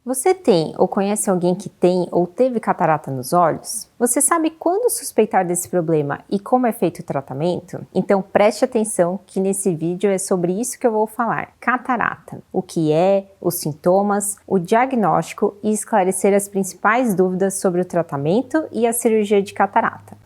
Você tem ou conhece alguém que tem ou teve catarata nos olhos? Você sabe quando suspeitar desse problema e como é feito o tratamento? Então preste atenção que nesse vídeo é sobre isso que eu vou falar. Catarata. O que é, os sintomas, o diagnóstico e esclarecer as principais dúvidas sobre o tratamento e a cirurgia de catarata.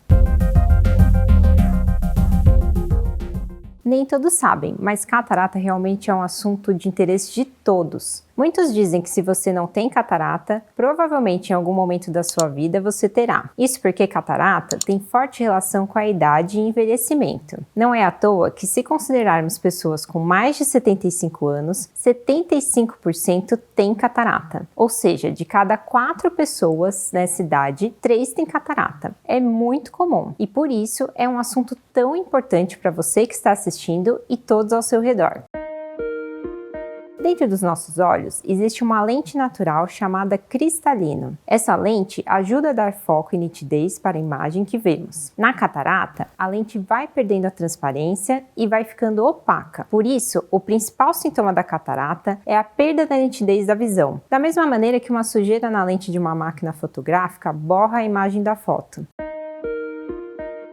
Nem todos sabem, mas catarata realmente é um assunto de interesse de todos. Muitos dizem que se você não tem catarata, provavelmente em algum momento da sua vida você terá. Isso porque catarata tem forte relação com a idade e envelhecimento. Não é à toa que, se considerarmos pessoas com mais de 75 anos, 75% têm catarata. Ou seja, de cada 4 pessoas nessa idade, 3 têm catarata. É muito comum e por isso é um assunto tão importante para você que está assistindo e todos ao seu redor. Dentro dos nossos olhos existe uma lente natural chamada cristalino. Essa lente ajuda a dar foco e nitidez para a imagem que vemos. Na catarata, a lente vai perdendo a transparência e vai ficando opaca. Por isso, o principal sintoma da catarata é a perda da nitidez da visão, da mesma maneira que uma sujeira na lente de uma máquina fotográfica borra a imagem da foto.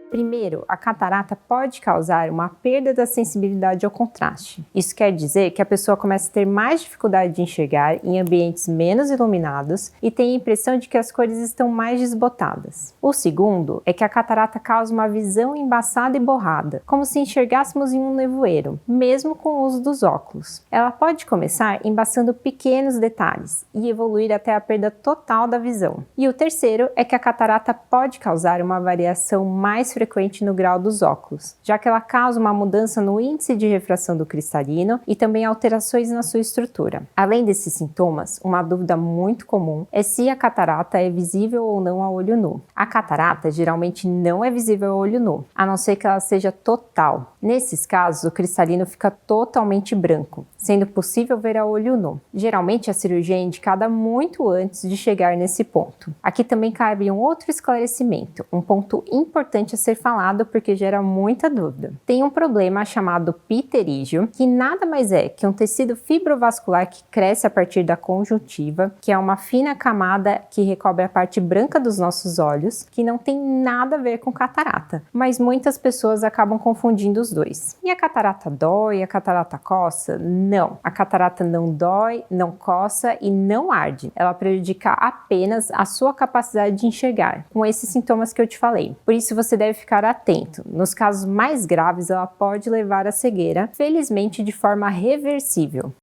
Primeiro, a catarata pode causar uma perda da sensibilidade ao contraste. Isso quer dizer que a pessoa começa a ter mais dificuldade de enxergar em ambientes menos iluminados e tem a impressão de que as cores estão mais desbotadas. O segundo é que a catarata causa uma visão embaçada e borrada, como se enxergássemos em um nevoeiro, mesmo com o uso dos óculos. Ela pode começar embaçando pequenos detalhes e evoluir até a perda total da visão. E o terceiro é que a catarata pode causar uma variação mais frequente no grau dos óculos, já que ela causa uma mudança no índice de refração do cristalino e também alterações na sua estrutura. Além desses sintomas, uma dúvida muito comum é se a catarata é visível ou não a olho nu. A catarata geralmente não é visível a olho nu, a não ser que ela seja total. Nesses casos, o cristalino fica totalmente branco, sendo possível ver a olho nu. Geralmente, a cirurgia é indicada muito antes de chegar nesse ponto. Aqui também cabe um outro esclarecimento, um ponto importante a ser falado porque gera muita dúvida. Tem um problema chamado pterígio, que nada mais é que um tecido fibrovascular que cresce a partir da conjuntiva, que é uma fina camada que recobre a parte branca dos nossos olhos, que não tem nada a ver com catarata, mas muitas pessoas acabam confundindo os dois. E a catarata dói? A catarata coça? Não, a catarata não dói, não coça e não arde. Ela prejudica apenas a sua capacidade de enxergar, com esses sintomas que eu te falei. Por isso você deve ficar atento. Nos casos mais graves, ela pode levar à cegueira, felizmente de forma reversível.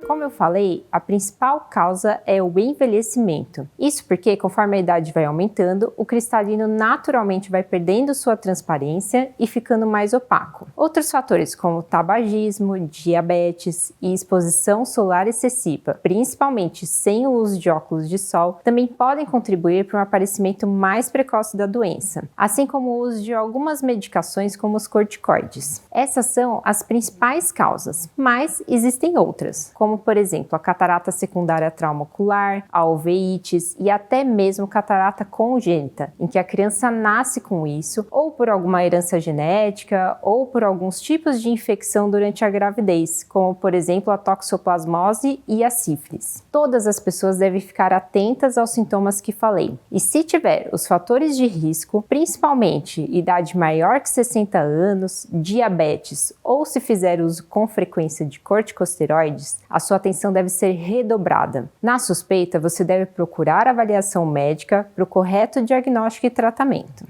Como eu falei, a principal causa é o envelhecimento. Isso porque, conforme a idade vai aumentando, o cristalino naturalmente vai perdendo sua transparência e ficando mais opaco. Outros fatores como tabagismo, diabetes e exposição solar excessiva, principalmente sem o uso de óculos de sol, também podem contribuir para um aparecimento mais precoce da doença, assim como o uso de algumas medicações como os corticoides. Essas são as principais causas, mas existem outras, como por exemplo, a catarata secundária traumaocular, a uveites e até mesmo catarata congênita, em que a criança nasce com isso, ou por alguma herança genética, ou por alguns tipos de infecção durante a gravidez, como por exemplo a toxoplasmose e a sífilis. Todas as pessoas devem ficar atentas aos sintomas que falei. E se tiver os fatores de risco, principalmente idade maior que 60 anos, diabetes ou se fizer uso com frequência de corticosteroides, a sua atenção deve ser redobrada. Na suspeita, você deve procurar avaliação médica para o correto diagnóstico e tratamento.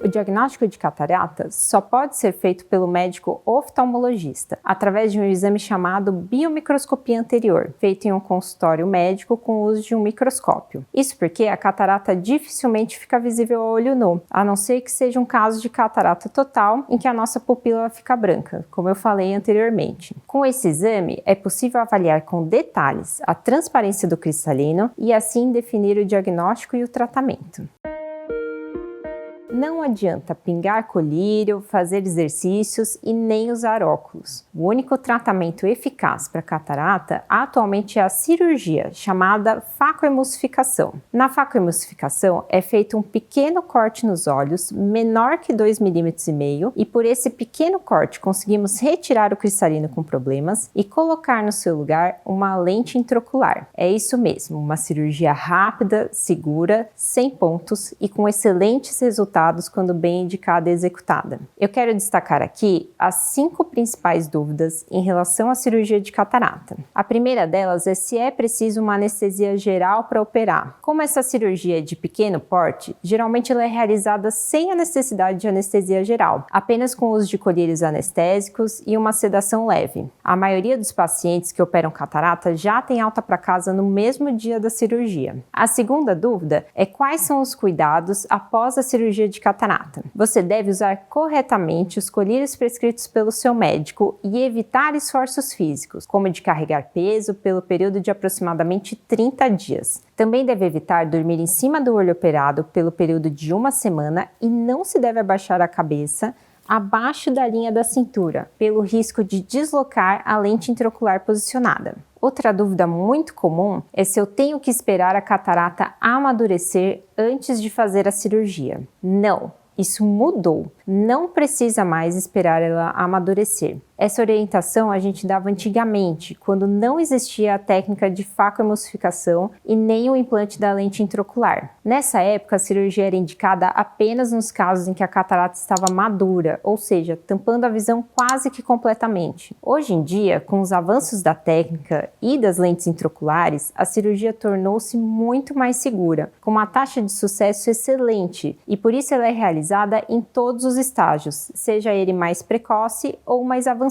O diagnóstico de catarata só pode ser feito pelo médico oftalmologista, através de um exame chamado biomicroscopia anterior, feito em um consultório médico com o uso de um microscópio. Isso porque a catarata dificilmente fica visível a olho nu, a não ser que seja um caso de catarata total, em que a nossa pupila fica branca, como eu falei anteriormente. Com esse exame, é possível avaliar com detalhes a transparência do cristalino e assim definir o diagnóstico e o tratamento. Não adianta pingar colírio, fazer exercícios e nem usar óculos. O único tratamento eficaz para catarata atualmente é a cirurgia, chamada facoemulsificação. Na facoemulsificação é feito um pequeno corte nos olhos, menor que 2,5 mm, e por esse pequeno corte conseguimos retirar o cristalino com problemas e colocar no seu lugar uma lente intraocular. É isso mesmo, uma cirurgia rápida, segura, sem pontos e com excelentes resultados quando bem indicada e executada. Eu quero destacar aqui as 5 principais dúvidas em relação à cirurgia de catarata. A primeira delas é se é preciso uma anestesia geral para operar. Como essa cirurgia é de pequeno porte, geralmente ela é realizada sem a necessidade de anestesia geral, apenas com o uso de colírios anestésicos e uma sedação leve. A maioria dos pacientes que operam catarata já tem alta para casa no mesmo dia da cirurgia. A segunda dúvida é quais são os cuidados após a cirurgia de catarata. Você deve usar corretamente os colírios prescritos pelo seu médico e evitar esforços físicos, como de carregar peso, pelo período de aproximadamente 30 dias. Também deve evitar dormir em cima do olho operado pelo período de 1 semana e não se deve abaixar a cabeça abaixo da linha da cintura, pelo risco de deslocar a lente intraocular posicionada. Outra dúvida muito comum é se eu tenho que esperar a catarata amadurecer antes de fazer a cirurgia. Não, isso mudou. Não precisa mais esperar ela amadurecer. Essa orientação a gente dava antigamente, quando não existia a técnica de facoemulsificação e nem o implante da lente intraocular. Nessa época, a cirurgia era indicada apenas nos casos em que a catarata estava madura, ou seja, tampando a visão quase que completamente. Hoje em dia, com os avanços da técnica e das lentes intraoculares, a cirurgia tornou-se muito mais segura, com uma taxa de sucesso excelente, e por isso ela é realizada em todos os estágios, seja ele mais precoce ou mais avançado.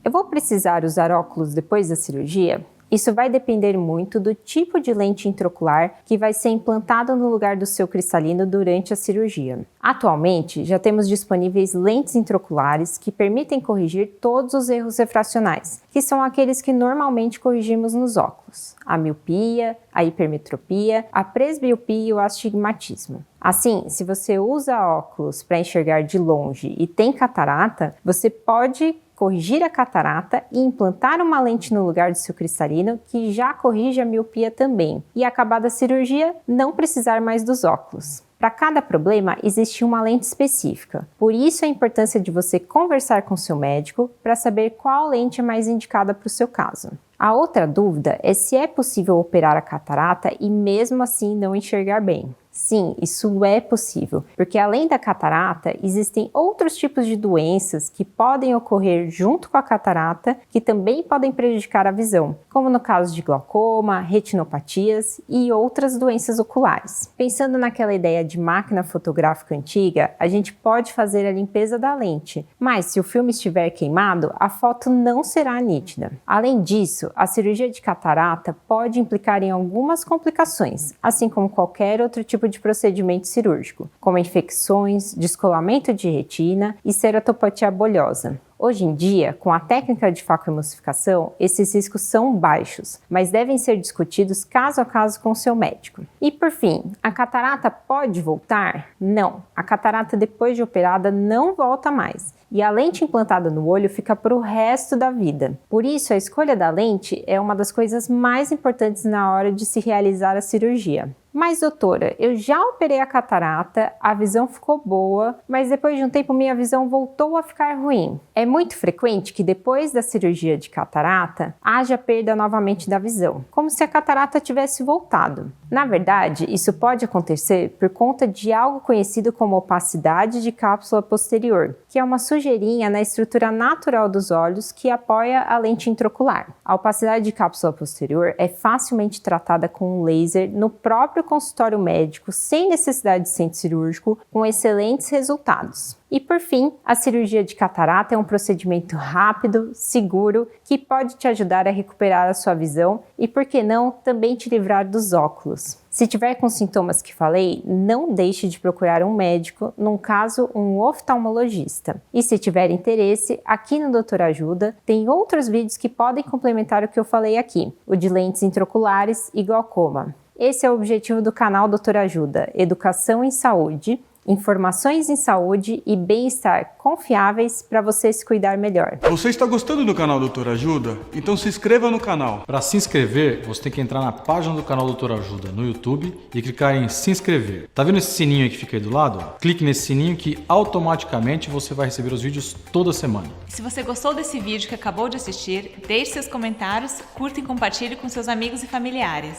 Eu vou precisar usar óculos depois da cirurgia? Isso vai depender muito do tipo de lente intraocular que vai ser implantado no lugar do seu cristalino durante a cirurgia. Atualmente, já temos disponíveis lentes intraoculares que permitem corrigir todos os erros refracionais, que são aqueles que normalmente corrigimos nos óculos: a miopia, a hipermetropia, a presbiopia e o astigmatismo. Assim, se você usa óculos para enxergar de longe e tem catarata, você pode corrigir a catarata e implantar uma lente no lugar do seu cristalino que já corrige a miopia também, e acabada a cirurgia, não precisar mais dos óculos. Para cada problema, existe uma lente específica, por isso a importância de você conversar com seu médico para saber qual lente é mais indicada para o seu caso. A outra dúvida é se é possível operar a catarata e mesmo assim não enxergar bem. Sim, isso é possível, porque além da catarata, existem outros tipos de doenças que podem ocorrer junto com a catarata que também podem prejudicar a visão, como no caso de glaucoma, retinopatias e outras doenças oculares. Pensando naquela ideia de máquina fotográfica antiga, a gente pode fazer a limpeza da lente, mas se o filme estiver queimado, a foto não será nítida. Além disso, a cirurgia de catarata pode implicar em algumas complicações, assim como qualquer outro tipo de procedimento cirúrgico, como infecções, descolamento de retina e ceratopatia bolhosa. Hoje em dia, com a técnica de facoemulsificação, esses riscos são baixos, mas devem ser discutidos caso a caso com o seu médico. E por fim, a catarata pode voltar? Não, a catarata depois de operada não volta mais. E a lente implantada no olho fica para o resto da vida. Por isso, a escolha da lente é uma das coisas mais importantes na hora de se realizar a cirurgia. Mas doutora, eu já operei a catarata, a visão ficou boa, mas depois de um tempo minha visão voltou a ficar ruim. É muito frequente que depois da cirurgia de catarata, haja perda novamente da visão, como se a catarata tivesse voltado. Na verdade, isso pode acontecer por conta de algo conhecido como opacidade de cápsula posterior, que é uma sujeirinha na estrutura natural dos olhos que apoia a lente intraocular. A opacidade de cápsula posterior é facilmente tratada com um laser no próprio consultório médico, sem necessidade de centro cirúrgico, com excelentes resultados. E por fim, a cirurgia de catarata é um procedimento rápido, seguro, que pode te ajudar a recuperar a sua visão e, por que não, também te livrar dos óculos. Se tiver com os sintomas que falei, não deixe de procurar um médico, num caso, um oftalmologista. E se tiver interesse, aqui no Doutor Ajuda tem outros vídeos que podem complementar o que eu falei aqui, o de lentes intraoculares e glaucoma. Esse é o objetivo do canal Doutor Ajuda, educação em saúde, Informações em saúde e bem-estar confiáveis para você se cuidar melhor. Você está gostando do canal Doutor Ajuda? Então se inscreva no canal. Para se inscrever, você tem que entrar na página do canal Doutor Ajuda no YouTube e clicar em se inscrever. Tá vendo esse sininho aí que fica aí do lado? Clique nesse sininho que automaticamente você vai receber os vídeos toda semana. Se você gostou desse vídeo que acabou de assistir, deixe seus comentários, curta e compartilhe com seus amigos e familiares.